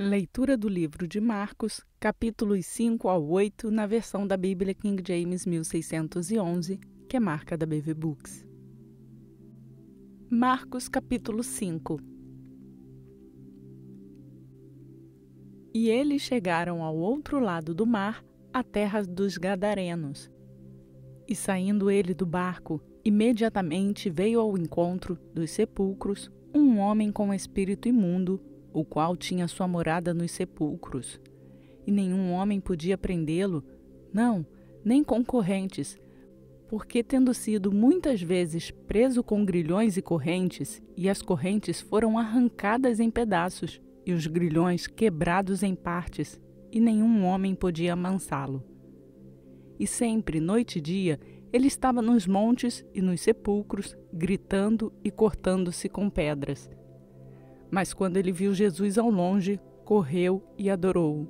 Leitura do livro de Marcos, capítulos 5 ao 8, na versão da Bíblia King James 1611, que é marca da BV Books. Marcos, capítulo 5. E eles chegaram ao outro lado do mar, à terra dos Gadarenos. E saindo ele do barco, imediatamente veio ao encontro dos sepulcros um homem com espírito imundo, o qual tinha sua morada nos sepulcros. E nenhum homem podia prendê-lo, não, nem com correntes, porque tendo sido muitas vezes preso com grilhões e correntes, e as correntes foram arrancadas em pedaços, e os grilhões quebrados em partes, e nenhum homem podia amansá-lo. E sempre, noite e dia, ele estava nos montes e nos sepulcros, gritando e cortando-se com pedras. Mas quando ele viu Jesus ao longe, correu e adorou-o.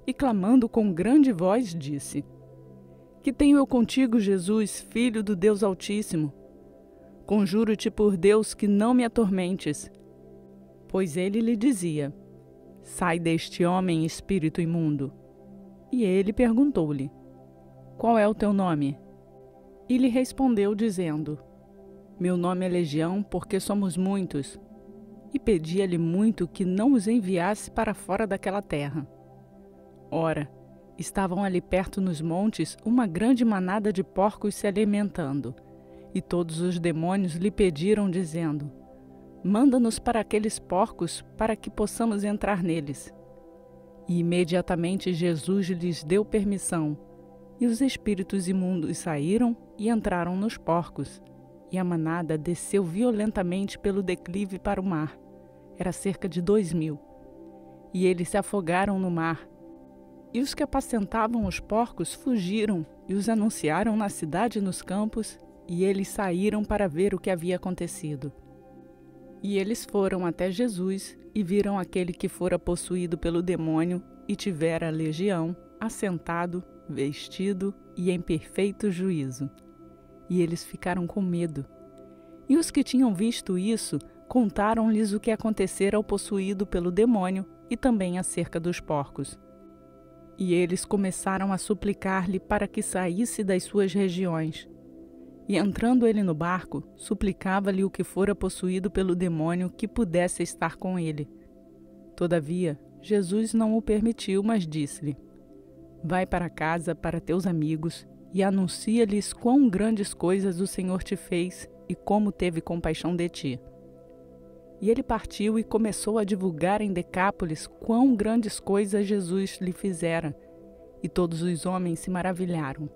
E clamando com grande voz, disse: Que tenho eu contigo, Jesus, Filho do Deus Altíssimo? Conjuro-te por Deus que não me atormentes. Pois ele lhe dizia: Sai deste homem, espírito imundo. E ele perguntou-lhe: Qual é o teu nome? E lhe respondeu, dizendo: Meu nome é Legião, porque somos muitos. E pedia-lhe muito que não os enviasse para fora daquela terra. Ora, estavam ali perto nos montes uma grande manada de porcos se alimentando, e todos os demônios lhe pediram, dizendo: Manda-nos para aqueles porcos, para que possamos entrar neles. E imediatamente Jesus lhes deu permissão, e os espíritos imundos saíram e entraram nos porcos. E a manada desceu violentamente pelo declive para o mar. Era cerca de 2.000. E eles se afogaram no mar. E os que apacentavam os porcos fugiram e os anunciaram na cidade e nos campos, e eles saíram para ver o que havia acontecido. E eles foram até Jesus e viram aquele que fora possuído pelo demônio e tivera a legião, assentado, vestido e em perfeito juízo. E eles ficaram com medo. E os que tinham visto isso, contaram-lhes o que acontecera ao possuído pelo demônio e também acerca dos porcos. E eles começaram a suplicar-lhe para que saísse das suas regiões. E entrando ele no barco, suplicava-lhe o que fora possuído pelo demônio que pudesse estar com ele. Todavia, Jesus não o permitiu, mas disse-lhe: Vai para casa, para teus amigos, e anuncia-lhes quão grandes coisas o Senhor te fez e como teve compaixão de ti. E ele partiu e começou a divulgar em Decápolis quão grandes coisas Jesus lhe fizera, e todos os homens se maravilharam.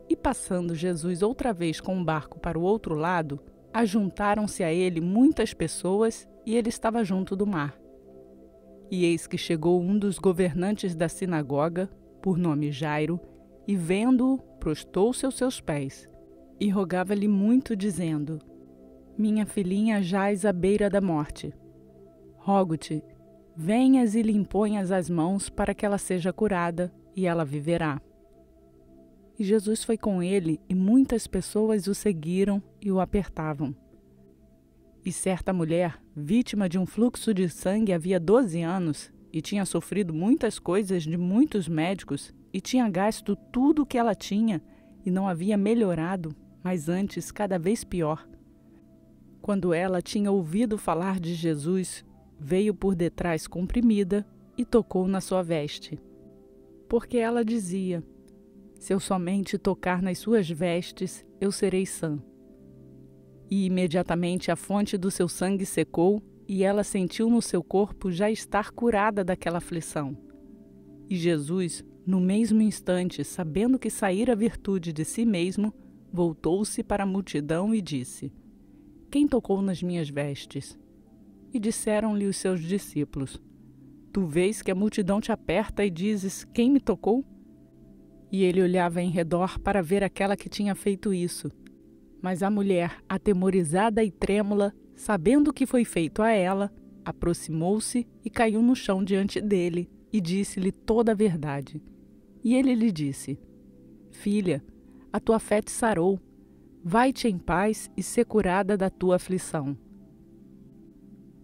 E passando Jesus outra vez com o barco para o outro lado, ajuntaram-se a ele muitas pessoas, e ele estava junto do mar. E eis que chegou um dos governantes da sinagoga, por nome Jairo, e vendo-o, prostou-se aos seus pés, e rogava-lhe muito, dizendo: Minha filhinha jaz à beira da morte. Rogo-te, venhas e lhe imponhas as mãos para que ela seja curada, e ela viverá. E Jesus foi com ele, e muitas pessoas o seguiram e o apertavam. E certa mulher, vítima de um fluxo de sangue havia 12 anos, e tinha sofrido muitas coisas de muitos médicos, e tinha gasto tudo o que ela tinha, e não havia melhorado, mas antes cada vez pior. Quando ela tinha ouvido falar de Jesus, veio por detrás comprimida e tocou na sua veste. Porque ela dizia: Se eu somente tocar nas suas vestes, eu serei sã. E imediatamente a fonte do seu sangue secou, e ela sentiu no seu corpo já estar curada daquela aflição. E Jesus, no mesmo instante, sabendo que saíra a virtude de si mesmo, voltou-se para a multidão e disse: Quem tocou nas minhas vestes? E disseram-lhe os seus discípulos: Tu vês que a multidão te aperta e dizes: Quem me tocou? E ele olhava em redor para ver aquela que tinha feito isso. Mas a mulher, atemorizada e trêmula, sabendo o que foi feito a ela, aproximou-se e caiu no chão diante dele e disse-lhe toda a verdade. E ele lhe disse: Filha, a tua fé te sarou. Vai-te em paz e ser curada da tua aflição.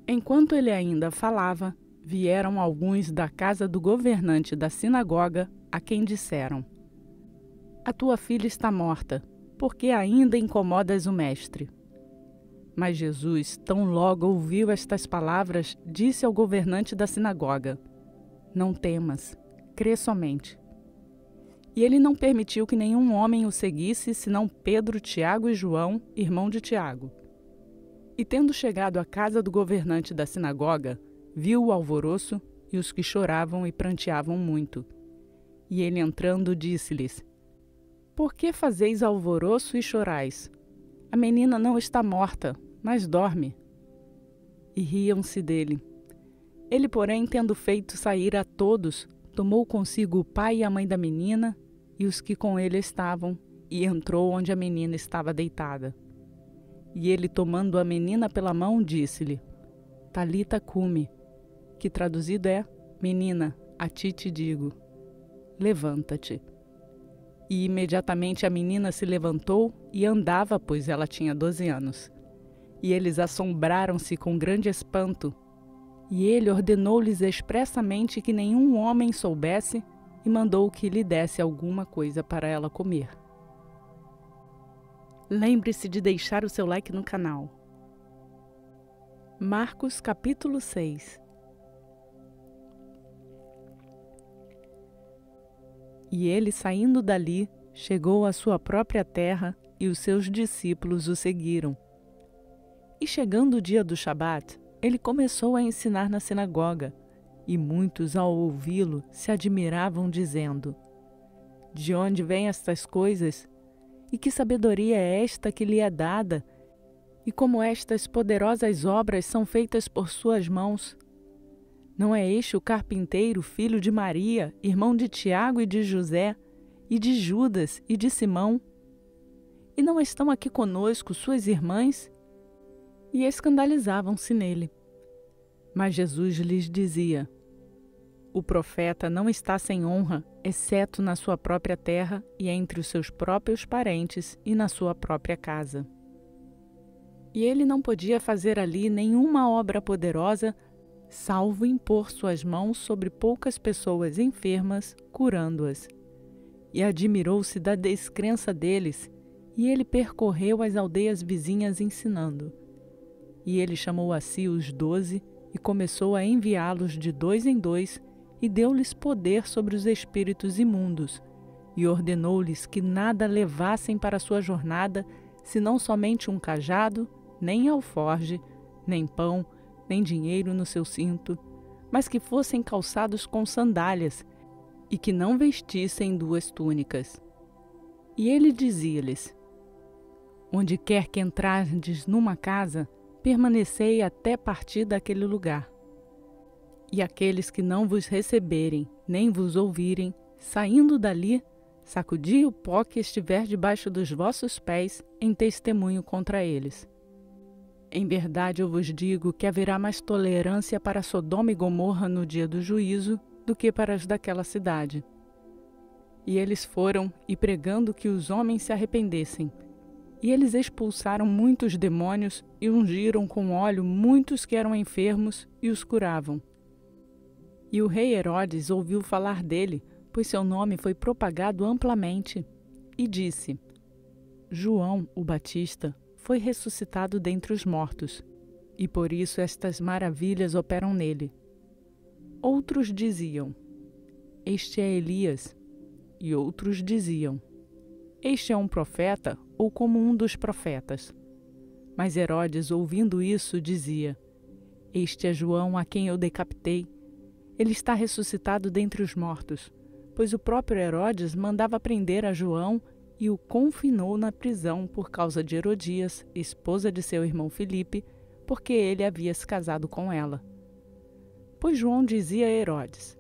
Enquanto ele ainda falava, vieram alguns da casa do governante da sinagoga, a quem disseram: A tua filha está morta, porque ainda incomodas o mestre. Mas Jesus, tão logo ouviu estas palavras, disse ao governante da sinagoga: Não temas, crê somente. E ele não permitiu que nenhum homem o seguisse, senão Pedro, Tiago e João, irmão de Tiago. E tendo chegado à casa do governante da sinagoga, viu o alvoroço e os que choravam e pranteavam muito. E ele entrando disse-lhes: Por que fazeis alvoroço e chorais? A menina não está morta, mas dorme. E riam-se dele. Ele, porém, tendo feito sair a todos, tomou consigo o pai e a mãe da menina e os que com ele estavam, e entrou onde a menina estava deitada. E ele, tomando a menina pela mão, disse-lhe: Talita cumi, que traduzido é: Menina, a ti te digo, levanta-te. E imediatamente a menina se levantou e andava, pois ela tinha 12 anos. E eles assombraram-se com grande espanto. E ele ordenou-lhes expressamente que nenhum homem soubesse e mandou que lhe desse alguma coisa para ela comer. Lembre-se de deixar o seu like no canal. Marcos capítulo 6. E ele, saindo dali, chegou à sua própria terra, e os seus discípulos o seguiram. E chegando o dia do Shabat, ele começou a ensinar na sinagoga, e muitos, ao ouvi-lo, se admiravam, dizendo: De onde vêm estas coisas? E que sabedoria é esta que lhe é dada? E como estas poderosas obras são feitas por suas mãos? Não é este o carpinteiro, filho de Maria, irmão de Tiago e de José, e de Judas e de Simão? E não estão aqui conosco suas irmãs? E escandalizavam-se nele. Mas Jesus lhes dizia: O profeta não está sem honra, exceto na sua própria terra e entre os seus próprios parentes e na sua própria casa. E ele não podia fazer ali nenhuma obra poderosa, salvo impor suas mãos sobre poucas pessoas enfermas, curando-as. E admirou-se da descrença deles, e ele percorreu as aldeias vizinhas ensinando. E ele chamou a si os 12 e começou a enviá-los de 2 em 2, e deu-lhes poder sobre os espíritos imundos, e ordenou-lhes que nada levassem para a sua jornada, senão somente um cajado, nem alforge, nem pão, nem dinheiro no seu cinto, mas que fossem calçados com sandálias, e que não vestissem 2 túnicas. E ele dizia-lhes: Onde quer que entrardes numa casa, permanecei até partir daquele lugar. E aqueles que não vos receberem, nem vos ouvirem, saindo dali, sacudi o pó que estiver debaixo dos vossos pés, em testemunho contra eles. Em verdade eu vos digo que haverá mais tolerância para Sodoma e Gomorra no dia do juízo do que para as daquela cidade. E eles foram, e pregando que os homens se arrependessem. E eles expulsaram muitos demônios, e ungiram com óleo muitos que eram enfermos, e os curavam. E o rei Herodes ouviu falar dele, pois seu nome foi propagado amplamente, e disse: João, o Batista, foi ressuscitado dentre os mortos, e por isso estas maravilhas operam nele. Outros diziam: Este é Elias. E outros diziam: Este é um profeta, ou como um dos profetas. Mas Herodes, ouvindo isso, dizia: Este é João, a quem eu decapitei. Ele está ressuscitado dentre os mortos, pois o próprio Herodes mandava prender a João e o confinou na prisão por causa de Herodias, esposa de seu irmão Filipe, porque ele havia se casado com ela. Pois João dizia a Herodes: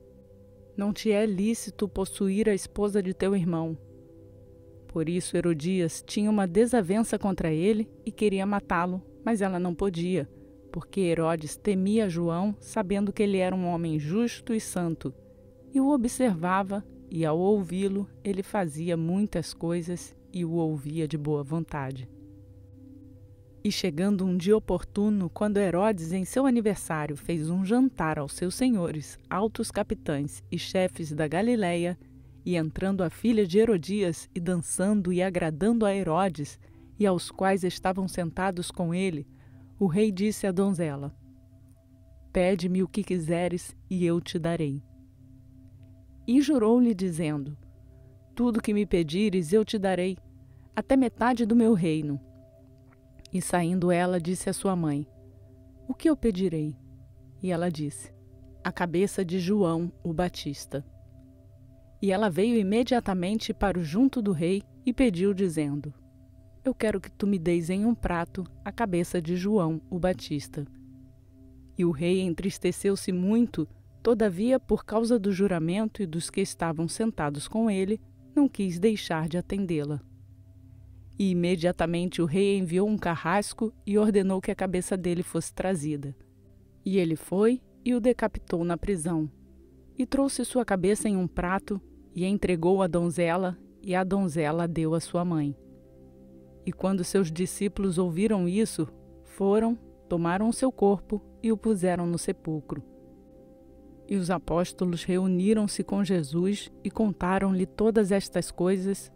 Não te é lícito possuir a esposa de teu irmão. Por isso Herodias tinha uma desavença contra ele e queria matá-lo, mas ela não podia, porque Herodes temia João, sabendo que ele era um homem justo e santo, e o observava, e ao ouvi-lo ele fazia muitas coisas e o ouvia de boa vontade. E chegando um dia oportuno, quando Herodes, em seu aniversário, fez um jantar aos seus senhores, altos capitães e chefes da Galiléia, e entrando a filha de Herodias, e dançando e agradando a Herodes, e aos quais estavam sentados com ele, o rei disse à donzela: Pede-me o que quiseres, e eu te darei. E jurou-lhe, dizendo: Tudo que me pedires, eu te darei, até metade do meu reino. E saindo ela, disse à sua mãe: O que eu pedirei? E ela disse: A cabeça de João, o Batista. E ela veio imediatamente para o junto do rei e pediu, dizendo: Eu quero que tu me deis em um prato a cabeça de João, o Batista. E o rei entristeceu-se muito, todavia, por causa do juramento e dos que estavam sentados com ele, não quis deixar de atendê-la. E imediatamente o rei enviou um carrasco e ordenou que a cabeça dele fosse trazida. E ele foi e o decapitou na prisão. E trouxe sua cabeça em um prato e entregou à donzela, e a donzela a deu à sua mãe. E quando seus discípulos ouviram isso, foram, tomaram o seu corpo e o puseram no sepulcro. E os apóstolos reuniram-se com Jesus e contaram-lhe todas estas coisas,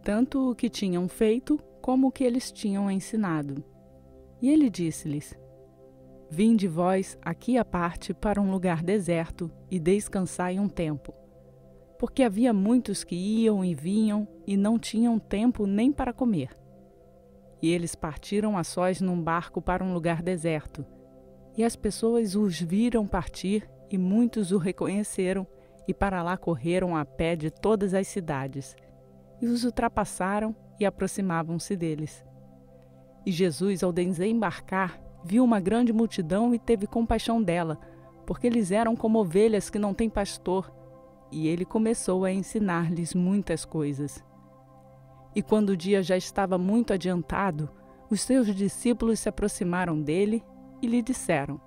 tanto o que tinham feito como o que eles tinham ensinado. E ele disse-lhes: Vinde vós aqui à parte para um lugar deserto e descansai um tempo. Porque havia muitos que iam e vinham e não tinham tempo nem para comer. E eles partiram a sós num barco para um lugar deserto. E as pessoas os viram partir e muitos o reconheceram e para lá correram a pé de todas as cidades. E os ultrapassaram e aproximavam-se deles. E Jesus, ao desembarcar, viu uma grande multidão e teve compaixão dela, porque eles eram como ovelhas que não têm pastor, e ele começou a ensinar-lhes muitas coisas. E quando o dia já estava muito adiantado, os seus discípulos se aproximaram dele e lhe disseram: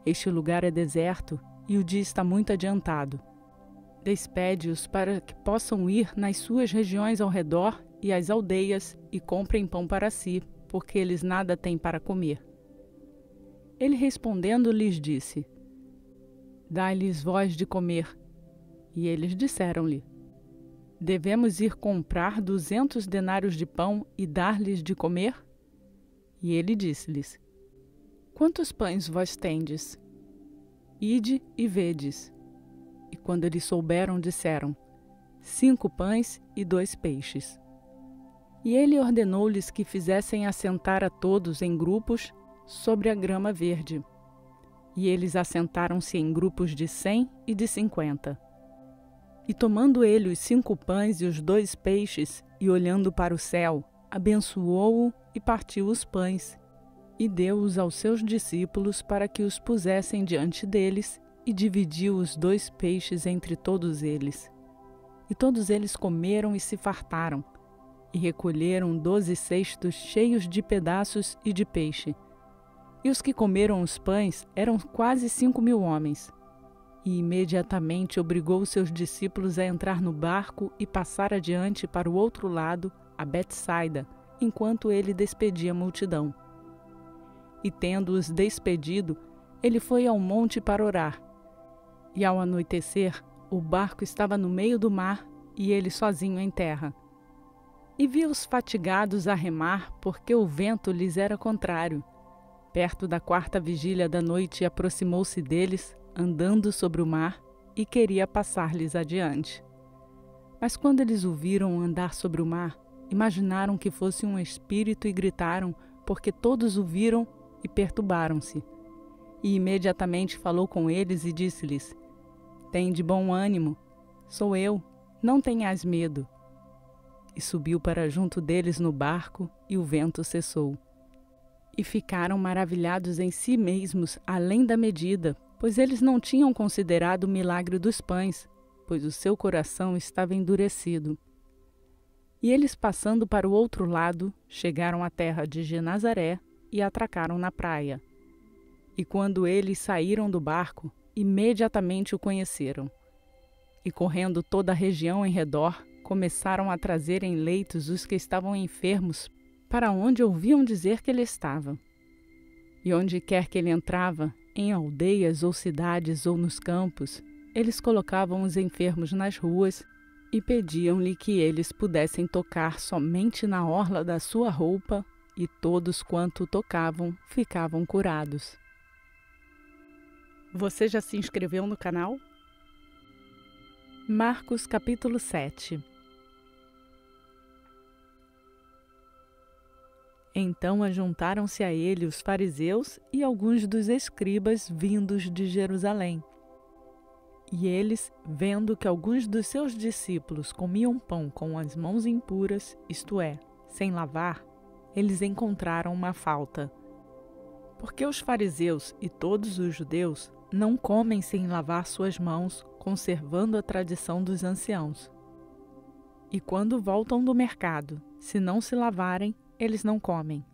Este lugar é deserto e o dia está muito adiantado. Despede-os para que possam ir nas suas regiões ao redor e às aldeias e comprem pão para si, porque eles nada têm para comer. Ele respondendo lhes disse: Dai-lhes vós de comer. E eles disseram-lhe: Devemos ir comprar 200 denários de pão e dar-lhes de comer? E ele disse-lhes: Quantos pães vós tendes? Ide e vedes. E quando eles souberam, disseram: 5 pães e 2 peixes. E ele ordenou-lhes que fizessem assentar a todos em grupos sobre a grama verde. E eles assentaram-se em grupos de 100 e de 50. E tomando ele os 5 pães e os 2 peixes, e olhando para o céu, abençoou-o e partiu os pães, e deu-os aos seus discípulos para que os pusessem diante deles, e dividiu os 2 peixes entre todos eles. E todos eles comeram e se fartaram, e recolheram 12 cestos cheios de pedaços e de peixe. E os que comeram os pães eram quase 5.000 homens. E imediatamente obrigou os seus discípulos a entrar no barco e passar adiante para o outro lado, a Betsaida, enquanto ele despedia a multidão. E tendo-os despedido, ele foi ao monte para orar. E ao anoitecer, o barco estava no meio do mar e ele sozinho em terra. E viu-os fatigados a remar, porque o vento lhes era contrário. Perto da 4ª vigília da noite, aproximou-se deles, andando sobre o mar, e queria passar-lhes adiante. Mas quando eles o viram andar sobre o mar, imaginaram que fosse um espírito e gritaram, porque todos o viram e perturbaram-se. E imediatamente falou com eles e disse-lhes: Tende bom ânimo, sou eu, não tenhais medo. E subiu para junto deles no barco, e o vento cessou. E ficaram maravilhados em si mesmos, além da medida, pois eles não tinham considerado o milagre dos pães, pois o seu coração estava endurecido. E eles, passando para o outro lado, chegaram à terra de Genazaré e atracaram na praia. E quando eles saíram do barco, imediatamente o conheceram. E correndo toda a região em redor, começaram a trazer em leitos os que estavam enfermos, para onde ouviam dizer que ele estava. E onde quer que ele entrava, em aldeias ou cidades ou nos campos, eles colocavam os enfermos nas ruas e pediam-lhe que eles pudessem tocar somente na orla da sua roupa, e todos quanto o tocavam ficavam curados. Você já se inscreveu no canal? Marcos capítulo 7. Então ajuntaram-se a ele os fariseus e alguns dos escribas vindos de Jerusalém. E eles, vendo que alguns dos seus discípulos comiam pão com as mãos impuras, isto é, sem lavar, eles encontraram uma falta. Porque os fariseus e todos os judeus não comem sem lavar suas mãos, conservando a tradição dos anciãos. E quando voltam do mercado, se não se lavarem, eles não comem.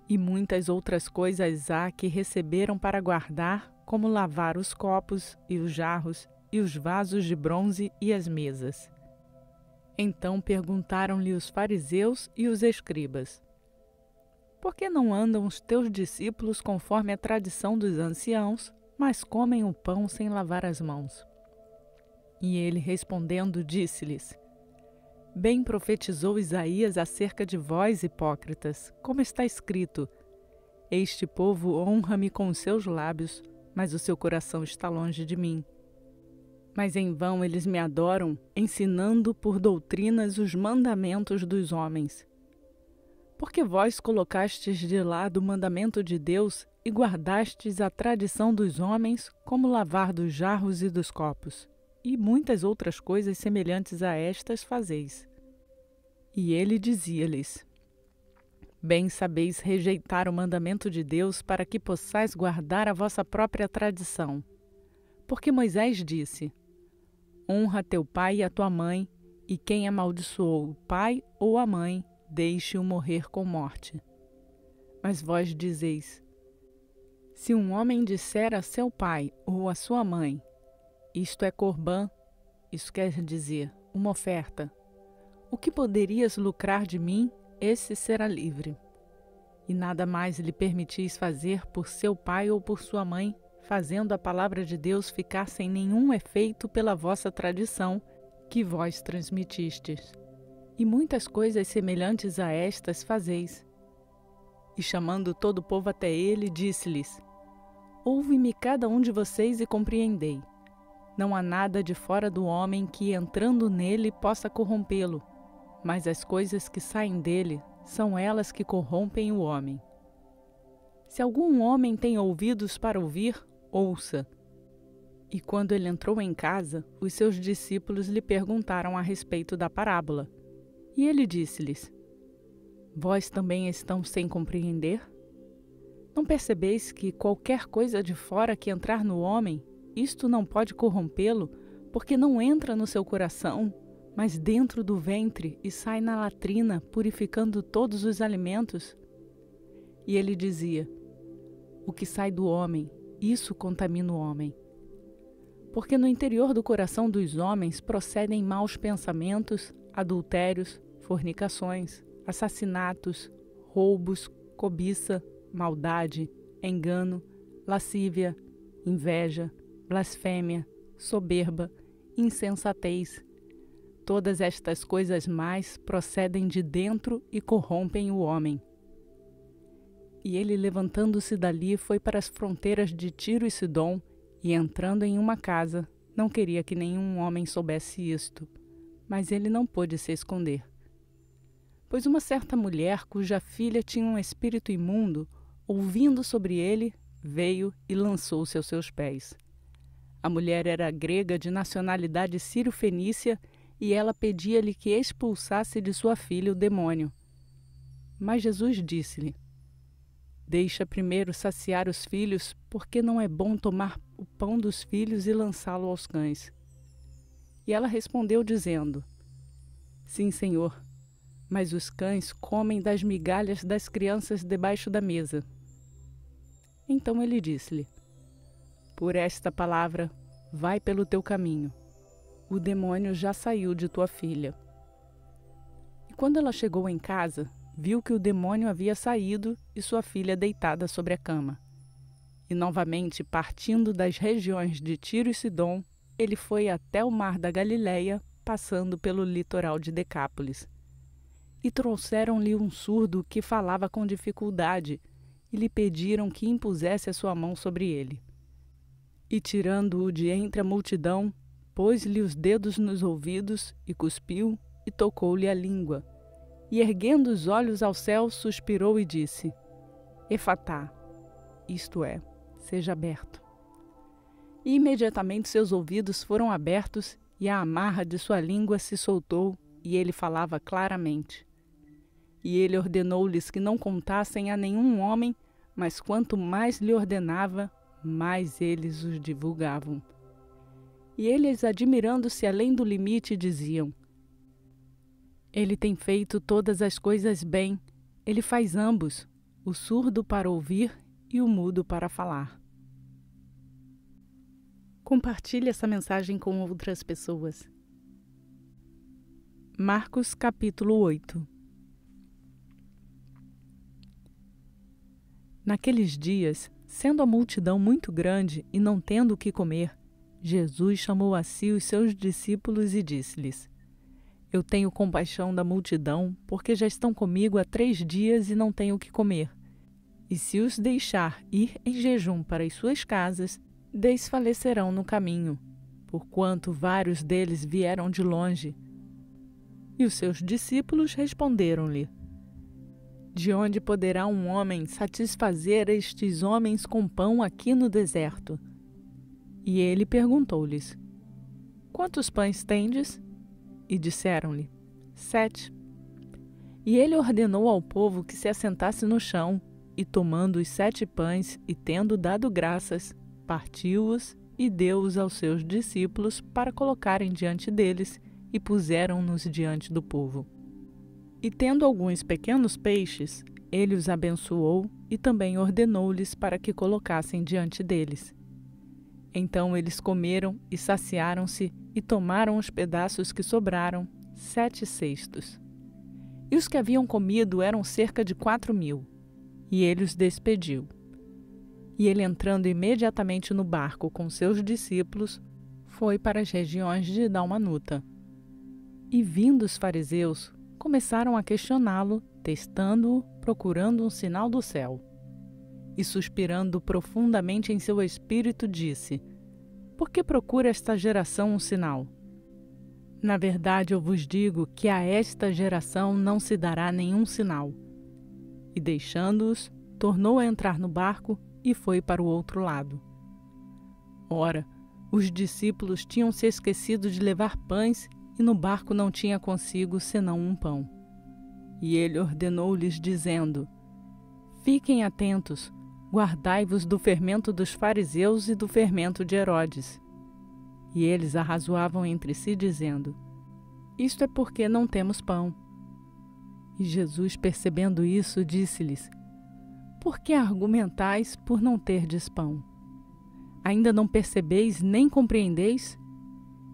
E muitas outras coisas há que receberam para guardar, como lavar os copos e os jarros e os vasos de bronze e as mesas. Então perguntaram-lhe os fariseus e os escribas: por que não andam os teus discípulos conforme a tradição dos anciãos, mas comem o pão sem lavar as mãos? E ele respondendo disse-lhes: bem profetizou Isaías acerca de vós, hipócritas, como está escrito: este povo honra-me com os seus lábios, mas o seu coração está longe de mim. Mas em vão eles me adoram, ensinando por doutrinas os mandamentos dos homens. Porque vós colocastes de lado o mandamento de Deus e guardastes a tradição dos homens, como lavar dos jarros e dos copos, e muitas outras coisas semelhantes a estas fazeis. E ele dizia-lhes: bem sabeis rejeitar o mandamento de Deus para que possais guardar a vossa própria tradição. Porque Moisés disse: honra teu pai e a tua mãe, e quem amaldiçoou o pai ou a mãe, deixe-o morrer com morte. Mas vós dizeis: se um homem disser a seu pai ou a sua mãe, isto é corbã, isso quer dizer, uma oferta, o que poderias lucrar de mim? Esse será livre. E nada mais lhe permitis fazer por seu pai ou por sua mãe, fazendo a palavra de Deus ficar sem nenhum efeito pela vossa tradição, que vós transmitistes. E muitas coisas semelhantes a estas fazeis. E chamando todo o povo até ele, disse-lhes: ouve-me cada um de vocês e compreendei. Não há nada de fora do homem que, entrando nele, possa corrompê-lo, mas as coisas que saem dele são elas que corrompem o homem. Se algum homem tem ouvidos para ouvir, ouça. E quando ele entrou em casa, os seus discípulos lhe perguntaram a respeito da parábola. E ele disse-lhes: vós também estão sem compreender? Não percebeis que qualquer coisa de fora que entrar no homem, isto não pode corrompê-lo, porque não entra no seu coração, mas dentro do ventre e sai na latrina, purificando todos os alimentos? E ele dizia: o que sai do homem, isso contamina o homem. Porque no interior do coração dos homens procedem maus pensamentos, adultérios, fornicações, assassinatos, roubos, cobiça, maldade, engano, lascívia, inveja, blasfêmia, soberba, insensatez. Todas estas coisas mais procedem de dentro e corrompem o homem. E ele, levantando-se dali, foi para as fronteiras de Tiro e Sidom, e entrando em uma casa, não queria que nenhum homem soubesse isto, mas ele não pôde se esconder. Pois uma certa mulher, cuja filha tinha um espírito imundo, ouvindo sobre ele, veio e lançou-se aos seus pés. A mulher era grega de nacionalidade sírio-fenícia, e ela pedia-lhe que expulsasse de sua filha o demônio. Mas Jesus disse-lhe: deixa primeiro saciar os filhos, porque não é bom tomar o pão dos filhos e lançá-lo aos cães. E ela respondeu dizendo: sim, Senhor, mas os cães comem das migalhas das crianças debaixo da mesa. Então ele disse-lhe: por esta palavra, vai pelo teu caminho. O demônio já saiu de tua filha. E quando ela chegou em casa, viu que o demônio havia saído e sua filha deitada sobre a cama. E novamente, partindo das regiões de Tiro e Sidom, ele foi até o mar da Galileia, passando pelo litoral de Decápolis. E trouxeram-lhe um surdo que falava com dificuldade, e lhe pediram que impusesse a sua mão sobre ele. E tirando-o de entre a multidão, pôs-lhe os dedos nos ouvidos, e cuspiu, e tocou-lhe a língua. E erguendo os olhos ao céu, suspirou e disse: Efatá, isto é, seja aberto. E imediatamente seus ouvidos foram abertos, e a amarra de sua língua se soltou, e ele falava claramente. E ele ordenou-lhes que não contassem a nenhum homem, mas quanto mais lhe ordenava, mais eles os divulgavam. E eles, admirando-se além do limite, diziam: Ele tem feito todas as coisas bem, ele faz ambos, o surdo para ouvir e o mudo para falar. Compartilhe essa mensagem com outras pessoas. Marcos capítulo 8. Naqueles dias, sendo a multidão muito grande e não tendo o que comer, Jesus chamou a si os seus discípulos e disse-lhes: Eu tenho compaixão da multidão, porque já estão comigo há 3 dias e não têm o que comer. E se os deixar ir em jejum para as suas casas, desfalecerão no caminho, porquanto vários deles vieram de longe. E os seus discípulos responderam-lhe: De onde poderá um homem satisfazer estes homens com pão aqui no deserto? E ele perguntou-lhes: Quantos pães tendes? E disseram-lhe: 7. E ele ordenou ao povo que se assentasse no chão, e tomando os 7 pães, e tendo dado graças, partiu-os e deu-os aos seus discípulos para colocarem diante deles, e puseram-nos diante do povo. E tendo alguns pequenos peixes, ele os abençoou e também ordenou-lhes para que colocassem diante deles. Então eles comeram e saciaram-se e tomaram os pedaços que sobraram, 7 cestos. E os que haviam comido eram cerca de 4.000, e ele os despediu. E ele, entrando imediatamente no barco com seus discípulos, foi para as regiões de Dalmanuta. E vindo os fariseus, começaram a questioná-lo, testando-o, procurando um sinal do céu. E suspirando profundamente em seu espírito, disse: Por que procura esta geração um sinal? Na verdade, eu vos digo que a esta geração não se dará nenhum sinal. E deixando-os, tornou a entrar no barco e foi para o outro lado. Ora, os discípulos tinham se esquecido de levar pães, e no barco não tinha consigo senão um pão. E ele ordenou-lhes, dizendo: Fiquem atentos, guardai-vos do fermento dos fariseus e do fermento de Herodes. E eles arrazoavam entre si, dizendo: Isto é porque não temos pão. E Jesus, percebendo isso, disse-lhes: Por que argumentais por não terdes pão? Ainda não percebeis nem compreendeis?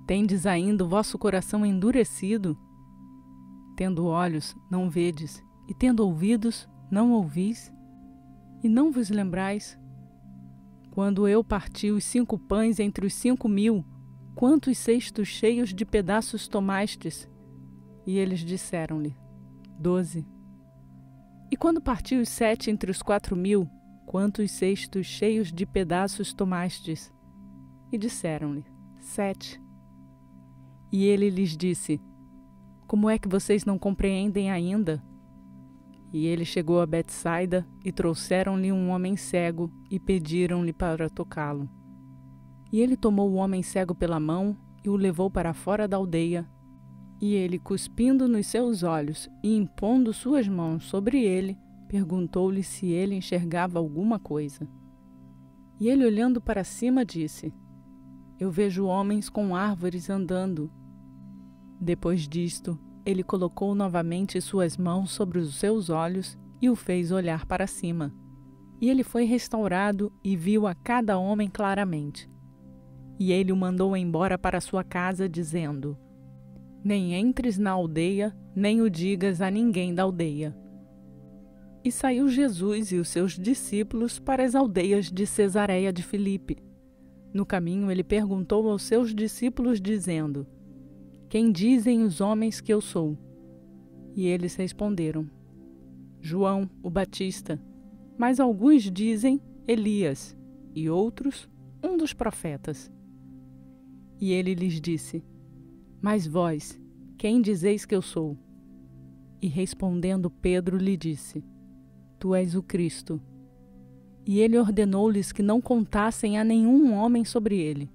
Tendes ainda o vosso coração endurecido? Tendo olhos, não vedes, e tendo ouvidos, não ouvis? E não vos lembrais? Quando eu parti os 5 pães entre os 5.000, quantos cestos cheios de pedaços tomastes? E eles disseram-lhe: 12. E quando parti os 7 entre os 4.000, quantos cestos cheios de pedaços tomastes? E disseram-lhe: 7. E ele lhes disse: Como é que vocês não compreendem ainda? E ele chegou a Betsaida, e trouxeram-lhe um homem cego, e pediram-lhe para tocá-lo. E ele tomou o homem cego pela mão, e o levou para fora da aldeia. E ele, cuspindo nos seus olhos, e impondo suas mãos sobre ele, perguntou-lhe se ele enxergava alguma coisa. E ele, olhando para cima, disse: Eu vejo homens com árvores andando. Depois disto, ele colocou novamente suas mãos sobre os seus olhos e o fez olhar para cima. E ele foi restaurado e viu a cada homem claramente. E ele o mandou embora para sua casa, dizendo: Nem entres na aldeia, nem o digas a ninguém da aldeia. E saiu Jesus e os seus discípulos para as aldeias de Cesareia de Filipe. No caminho ele perguntou aos seus discípulos, dizendo: Quem dizem os homens que eu sou? E eles responderam: João, o Batista, mas alguns dizem Elias, e outros, um dos profetas. E ele lhes disse: Mas vós, quem dizeis que eu sou? E respondendo Pedro lhe disse: Tu és o Cristo. E ele ordenou-lhes que não contassem a nenhum homem sobre ele.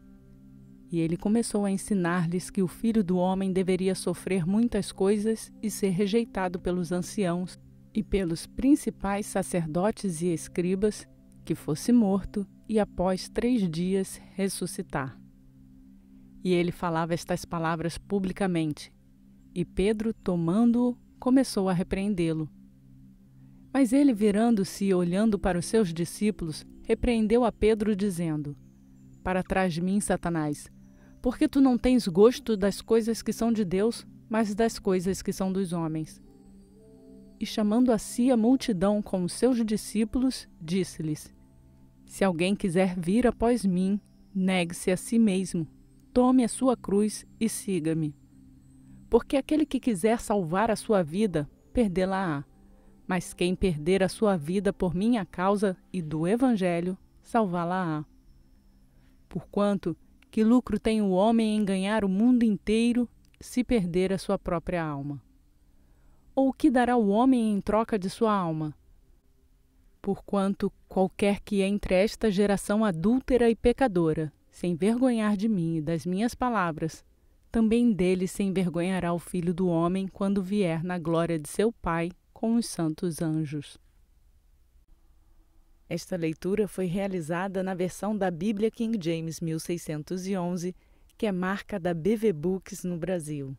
E ele começou a ensinar-lhes que o Filho do Homem deveria sofrer muitas coisas e ser rejeitado pelos anciãos e pelos principais sacerdotes e escribas, que fosse morto e após 3 dias ressuscitar. E ele falava estas palavras publicamente, e Pedro, tomando-o, começou a repreendê-lo. Mas ele, virando-se e olhando para os seus discípulos, repreendeu a Pedro, dizendo: Para trás de mim, Satanás, porque tu não tens gosto das coisas que são de Deus, mas das coisas que são dos homens. E chamando a si a multidão com os seus discípulos, disse-lhes: Se alguém quiser vir após mim, negue-se a si mesmo, tome a sua cruz e siga-me. Porque aquele que quiser salvar a sua vida, perdê-la-á. Mas quem perder a sua vida por minha causa e do Evangelho, salvá-la-á. Porquanto, que lucro tem o homem em ganhar o mundo inteiro, se perder a sua própria alma? Ou o que dará o homem em troca de sua alma? Porquanto, qualquer que entre esta geração adúltera e pecadora, se envergonhar de mim e das minhas palavras, também dele se envergonhará o Filho do Homem quando vier na glória de seu Pai com os santos anjos. Esta leitura foi realizada na versão da Bíblia King James 1611, que é marca da BV Books no Brasil.